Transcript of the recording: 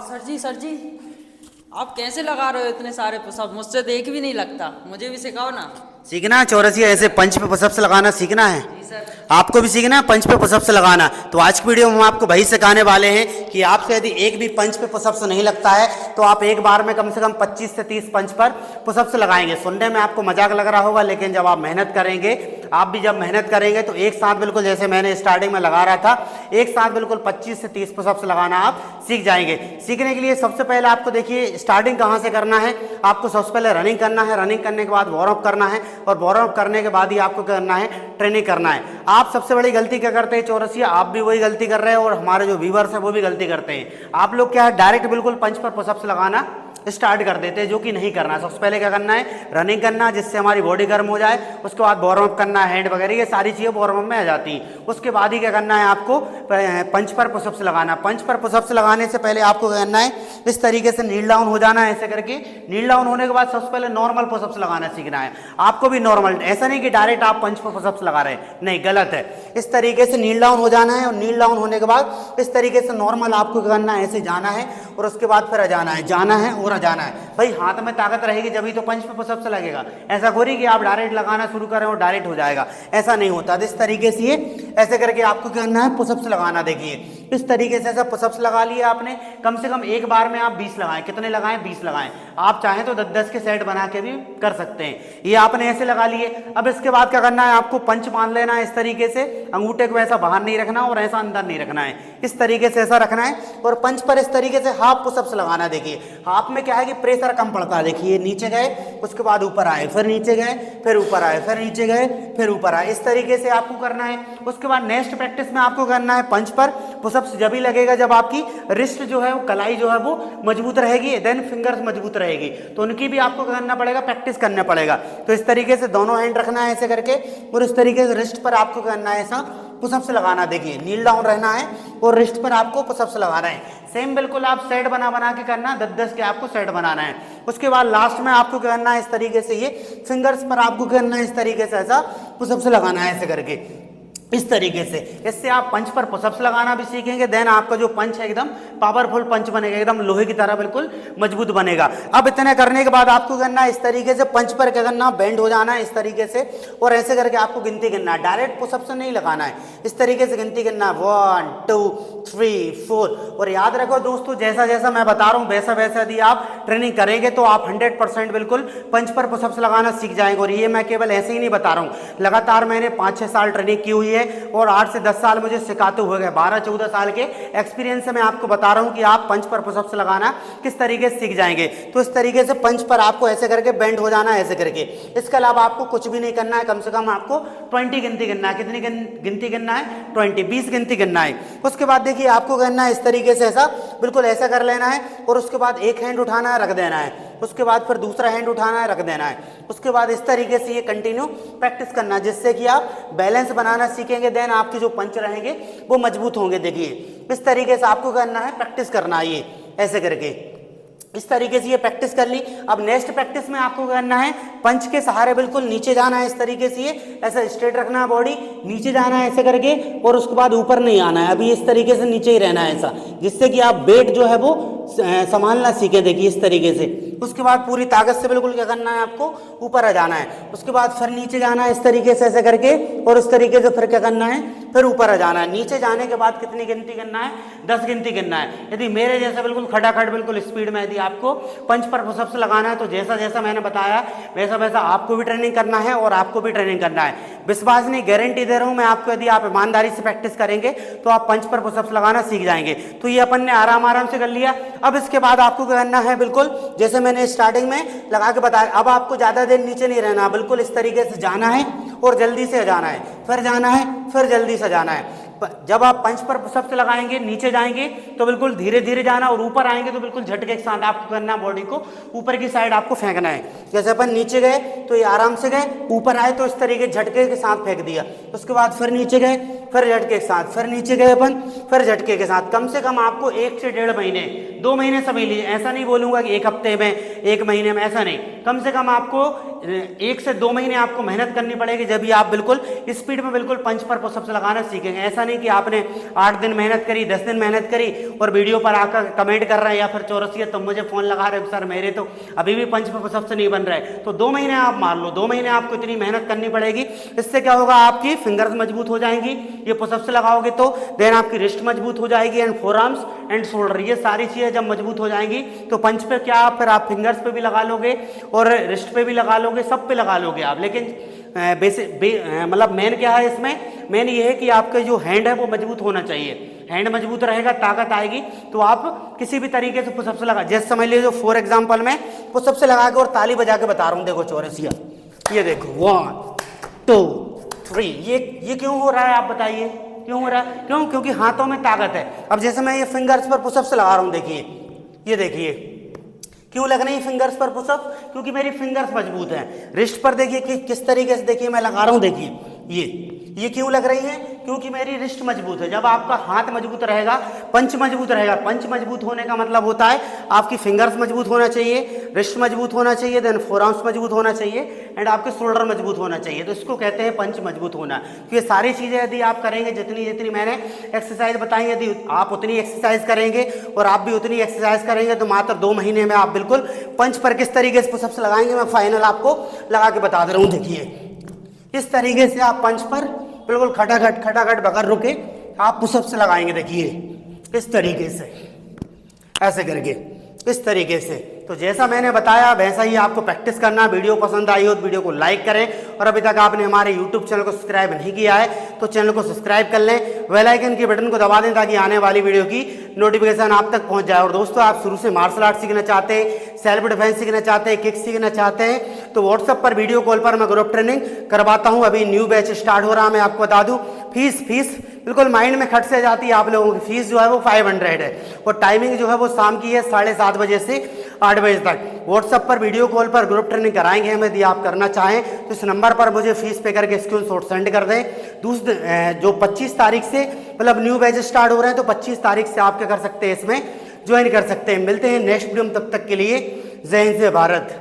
Sir जी, आप कैसे लगा रहे हो इतने सारे पुशअप? मुझसे तो एक भी नहीं लगता, मुझे भी सिखाओ ना। सीखना है चौरसिया, ऐसे पंच पे पुशअप्स लगाना सीखना है। जी सर। आपको भी सीखना है पंच पे पुशअप्स लगाना। तो आज की वीडियो में हम आपको वही सिखाने वाले हैं कि आपसे यदि एक भी पंच पे पुशअप्स नहीं लगता है तो आप एक बार में कम से कम 25 से 30 पंच पर पुशअप्स लगाएंगे। सुनने में आपको मजाक लग रहा होगा, लेकिन जब आप मेहनत करेंगे, आप भी जब मेहनत करेंगे तो एक साथ बिल्कुल जैसे मैंने स्टार्टिंग में लगा रहा था, एक साथ बिल्कुल 25 से 30 पुशअप्स लगाना आप सीख जाएंगे। सीखने के लिए सबसे पहले आपको देखिए स्टार्टिंग कहाँ से करना है। आपको सबसे पहले रनिंग करना है, रनिंग करने के बाद वार्म अप करना है और वार्म अप करने के बाद ही आपको करना है ट्रेनिंग करना है। आप सबसे बड़ी गलती क्या करते हैं चौरसिया, आप भी वही गलती कर रहे हैं और हमारे जो व्यूअर्स हैं वो भी गलती करते हैं। आप लोग क्या है डायरेक्ट बिल्कुल पंच पर पुशअप्स लगाना स्टार्ट कर देते हैं, जो कि नहीं करना है। सबसे पहले क्या करना है, रनिंग करना जिससे हमारी बॉडी गर्म हो जाए। उसके बाद वार्म अप करना है, हैंड वगैरह ये सारी चीज़ें वार्म अप में आ जाती हैं। उसके बाद ही क्या करना है, आपको पंच पर पुशअप्स लगाना। पंच पर पुशअप्स लगाने से पहले आपको क्या करना है, इस तरीके से नील डाउन हो जाना है। ऐसे करके नील डाउन होने के बाद सबसे पहले नॉर्मल पुशअप्स लगाना सीखना है आपको भी। नॉर्मल, ऐसा नहीं कि डायरेक्ट आप पंच पर पुशअप्स लगा रहे हैं, नहीं, गलत है। इस तरीके से नील डाउन हो जाना है और नील डाउन होने के बाद इस तरीके से नॉर्मल आपको करना है, ऐसे जाना है और उसके बाद फिर जाना है, जाना है और जाना है। भाई हाथ में ताकत रहेगी जब ही तो पंच पे पुशअप्स लगेगा। ऐसा कोई कि आप डायरेक्ट लगाना शुरू करें और डायरेक्ट हो जाएगा, ऐसा नहीं होता। तो इस तरीके से ये ऐसे करके आपको करना है, पुशअप्स लगाना। देखिए इस तरीके से ऐसा पुशअप्स लगा लिए आपने। कम से कम एक बार में आप 20 लगाएं। कितने लगाएं? 20 लगाएं। आप चाहें तो 10-10 के सेट बना के भी कर सकते हैं। ये आपने ऐसे लगा लिए। अब इसके बाद क्या करना है, आपको पंच बांध लेना है इस तरीके से। अंगूठे को ऐसा बाहर नहीं रखना और ऐसा अंदर नहीं रखना है, इस तरीके से ऐसा रखना है और पंच पर इस तरीके से हाफ पुशअप्स लगाना। देखिए हाफ में क्या है कि प्रेशर कम पड़ता है। देखिए नीचे गए, उसके बाद ऊपर आए, फिर नीचे गए, फिर ऊपर आए, फिर नीचे गए, फिर ऊपर आए, इस तरीके से आपको करना है। उसके बाद नेक्स्ट प्रैक्टिस में आपको करना है पंच पर पुशअप्स जब भी लगेगा जब आपकी रिस्ट जो है वो कलाई जो है वो मजबूत रहेगी, देन फिंगर्स मजबूत रहेगी, तो उनकी भी आपको करना पड़ेगा, प्रैक्टिस करना पड़ेगा। तो इस तरीके से दोनों हैंड रखना है ऐसे करके और इस तरीके से रिस्ट पर आपको करना है ऐसा पुशअप्स लगाना। देखिए नील डाउन रहना है और रिस्ट पर आपको पुशअप्स लगाना है। सेम बिल्कुल आप सेट बना बना के करना, 10-10 के आपको सेट बनाना है। उसके बाद लास्ट में आपको करना है इस तरीके से, ये फिंगर्स पर आपको करना है इस तरीके से ऐसा पुशअप्स लगाना है ऐसे करके, इस तरीके से। इससे आप पंच पर पुशअप्स लगाना भी सीखेंगे। देन आपका जो पंच है एकदम पावरफुल पंच बनेगा, एकदम लोहे की तरह बिल्कुल मजबूत बनेगा। अब इतने करने के बाद आपको करना है इस तरीके से पंच पर क्या करना, बेंड हो जाना है इस तरीके से और ऐसे करके आपको गिनती गिनना है। डायरेक्ट पुशअप्स नहीं लगाना है, इस तरीके से गिनती गिनना है, 1 2 3 4। और याद रखो दोस्तों, जैसा जैसा मैं बता रहा हूँ वैसा वैसा यदि आप ट्रेनिंग करेंगे तो आप 100% बिल्कुल पंच पर पुशअप्स लगाना सीख जाएंगे। और ये मैं केवल ऐसे ही नहीं बता रहा हूँ, लगातार मैंने 5-6 साल ट्रेनिंग की हुई है और 8 से 10 साल मुझे सिखाते हुए गए। 12-14 साल के एक्सपीरियंस से मैं आपको बता रहा हूं कि आप पंच पर पुशअप्स लगाना किस तरीके से सीख जाएंगे। तो इस तरीके से पंच पर आपको ऐसे करके बेंड हो जाना है ऐसे करके। इसके अलावा आपको कुछ भी नहीं करना है, कम से कम आपको 20 गिनती गिनना है। कितनी गिनती गिनना है? 20 गिनती गिनना है। उसके बाद देखिए आपको करना है इस तरीके से ऐसा बिल्कुल ऐसा कर लेना है और उसके बाद एक हैंड उठाना है, रख देना है। उसके बाद फिर दूसरा हैंड उठाना है, रख देना है। उसके बाद इस तरीके से ये कंटिन्यू प्रैक्टिस करना, जिससे कि आप बैलेंस बनाना सीखेंगे। देन आपके जो पंच रहेंगे वो मजबूत होंगे। देखिए इस तरीके से आपको करना है, प्रैक्टिस करना है ये ऐसे करके। इस तरीके से ये प्रैक्टिस कर ली। अब नेक्स्ट प्रैक्टिस में आपको करना है पंच के सहारे बिल्कुल नीचे जाना है इस तरीके से, ये ऐसा स्ट्रेट रखना है, बॉडी नीचे जाना है ऐसे करके और उसके बाद ऊपर नहीं आना है। अभी इस तरीके से नीचे ही रहना है ऐसा, जिससे कि आप वेट जो है वो संभालना सीखे। देखिए इस तरीके से। उसके बाद पूरी ताकत से बिल्कुल क्या करना है, आपको ऊपर आ जाना है। उसके बाद फिर नीचे जाना है इस तरीके से ऐसे करके और उस तरीके से फिर क्या करना है, फिर ऊपर आ जाना है। नीचे जाने के बाद कितनी गिनती करना है? 10 गिनती करना है। यदि मेरे जैसा बिल्कुल खटाखट बिल्कुल स्पीड में यदि आपको पंच पर पुशअप्स लगाना है तो जैसा जैसा मैंने बताया वैसा वैसा आपको भी ट्रेनिंग करना है और आपको भी ट्रेनिंग करना है। विश्वास नहीं, गारंटी दे रहा हूं मैं आपको, यदि आप ईमानदारी से प्रैक्टिस करेंगे तो आप पंच पर पुशअप्स लगाना सीख जाएंगे। तो ये अपन ने आराम आराम से कर लिया। अब इसके बाद आपको करना है बिल्कुल जैसे मैंने स्टार्टिंग में लगा के बताया। अब आपको ज्यादा देर नीचे नहीं रहना, बिल्कुल इस तरीके से जाना है और जल्दी से जाना है, फिर जाना है, फिर जल्दी से जाना है। जब आप पंच पर पुशअप्स लगाएंगे, नीचे जाएंगे तो बिल्कुल धीरे धीरे जाना और ऊपर आएंगे तो बिल्कुल झटके के साथ आपको करना, बॉडी को ऊपर की साइड आपको फेंकना है। जैसे अपन नीचे गए तो ये आराम से गए, ऊपर आए तो इस तरीके झटके के साथ फेंक दिया। उसके बाद फिर नीचे गए, फिर झटके के साथ, फिर नीचे गए अपन, फिर झटके के साथ। कम से कम आपको 1 से 1.5 महीने, 2 महीने समझ लीजिए। ऐसा नहीं बोलूंगा कि 1 हफ्ते में, 1 महीने में, ऐसा नहीं। कम से कम आपको 1 से 2 महीने आपको मेहनत करनी पड़ेगी, जब भी आप बिल्कुल स्पीड में बिल्कुल पंच पर पुशअप्स लगाना सीखेंगे। ऐसा नहीं कि आपने 8 दिन मेहनत करी, 10 दिन मेहनत करी और वीडियो पर आकर कमेंट कर रहे हैं या फिर चौरसिया तुम मुझे फ़ोन लगा रहे हो सर मेरे तो अभी भी पंच पर पुशअप्स नहीं बन रहे। तो 2 महीने आप मान लो, 2 महीने आपको इतनी मेहनत करनी पड़ेगी। इससे क्या होगा, आपकी फिंगर्स मजबूत हो जाएंगी, ये पुशअप्स लगाओगे तो। देन आपकी रिस्ट मजबूत हो जाएगी and four arms and shoulder, ये सारी चीज़ें जब मजबूत हो जाएंगी तो पंच पे क्या फिर आप फिंगर्स पे भी लगा लोगे और रिस्ट पे भी लगा लोगे, सब पे लगा लोगे आप। लेकिन मतलब मेन क्या है इसमें, मेन ये है कि आपका जो हैंड है वो मजबूत होना चाहिए। हैंड मजबूत रहेगा, ताकत आएगी तो आप किसी भी तरीके से पुशअप से लगा। जैसे समझ लीजिए फॉर एग्जांपल मैं पुशअप से लगा के और ताली बजा के बता रहा हूँ, देखो चौरसिया, ये देखो 1 2 3, ये क्यों हो रहा है आप बताइए, क्यों हो रहा है? क्यों? क्योंकि हाथों में ताकत है। अब जैसे मैं ये फिंगर्स पर पुशअप से लगा रहा हूँ, देखिए, ये देखिए क्यों लग रही है फिंगर्स पर पुशअप, क्योंकि मेरी फिंगर्स मजबूत हैं। रिस्ट पर देखिए कि किस तरीके से, देखिए मैं लगा रहा हूँ, देखिए ये क्यों लग रही है, क्योंकि मेरी रिस्ट मजबूत है। जब आपका हाथ मजबूत रहेगा, पंच मजबूत रहेगा। पंच मजबूत होने का मतलब होता है आपकी फिंगर्स मजबूत होना चाहिए, रिस्ट मजबूत होना चाहिए, देन फोरआर्म्स मजबूत होना चाहिए एंड आपके शोल्डर मजबूत होना चाहिए। तो इसको कहते हैं पंच मजबूत होना। तो ये सारी चीज़ें यदि आप करेंगे, जितनी जितनी मैंने एक्सरसाइज बताई, यदि आप उतनी एक्सरसाइज करेंगे और आप भी उतनी एक्सरसाइज करेंगे तो मात्र 2 महीने में आप बिल्कुल पंच पर किस तरीके से पुशअप्स लगाएंगे, मैं फाइनल आपको लगा के बता दे रहा हूँ। देखिए इस तरीके से आप पंच पर बिल्कुल खटाखट बगैर रुके आप पुशअप्स लगाएंगे। देखिए इस तरीके से, ऐसे करके, इस तरीके से। तो जैसा मैंने बताया वैसा ही आपको प्रैक्टिस करना। वीडियो पसंद आई हो तो वीडियो को लाइक करें और अभी तक आपने हमारे YouTube चैनल को सब्सक्राइब नहीं किया है तो चैनल को सब्सक्राइब कर लें, बेल आइकन के बटन को दबा दें ताकि आने वाली वीडियो की नोटिफिकेशन आप तक पहुंच जाए। और दोस्तों, आप शुरू से मार्शल आर्ट सीखना चाहते हैं, सेल्फ डिफेंस सीखना चाहते हैं, किक सीखना चाहते हैं तो व्हाट्सएप पर वीडियो कॉल पर मैं ग्रुप ट्रेनिंग करवाता हूँ। अभी न्यू बैच स्टार्ट हो रहा है। मैं आपको बता दूँ फीस बिल्कुल माइंड में खट से जाती है आप लोगों की। फीस जो है वो 500 है और टाइमिंग जो है वो शाम की है 7:30 बजे से 8 बजे तक। व्हाट्सएप पर वीडियो कॉल पर ग्रुप ट्रेनिंग कराएंगे हम। यदि आप करना चाहें तो इस नंबर पर मुझे फीस पे करके स्क्रीनशॉट सेंड कर दें। जो 25 तारीख से मतलब न्यू बैच स्टार्ट हो रहे हैं तो 25 तारीख से आप क्या कर सकते हैं, इसमें ज्वाइन कर सकते हैं। मिलते हैं नेक्स्ट वीडियो में, तब तक के लिए जय हिंद जय भारत।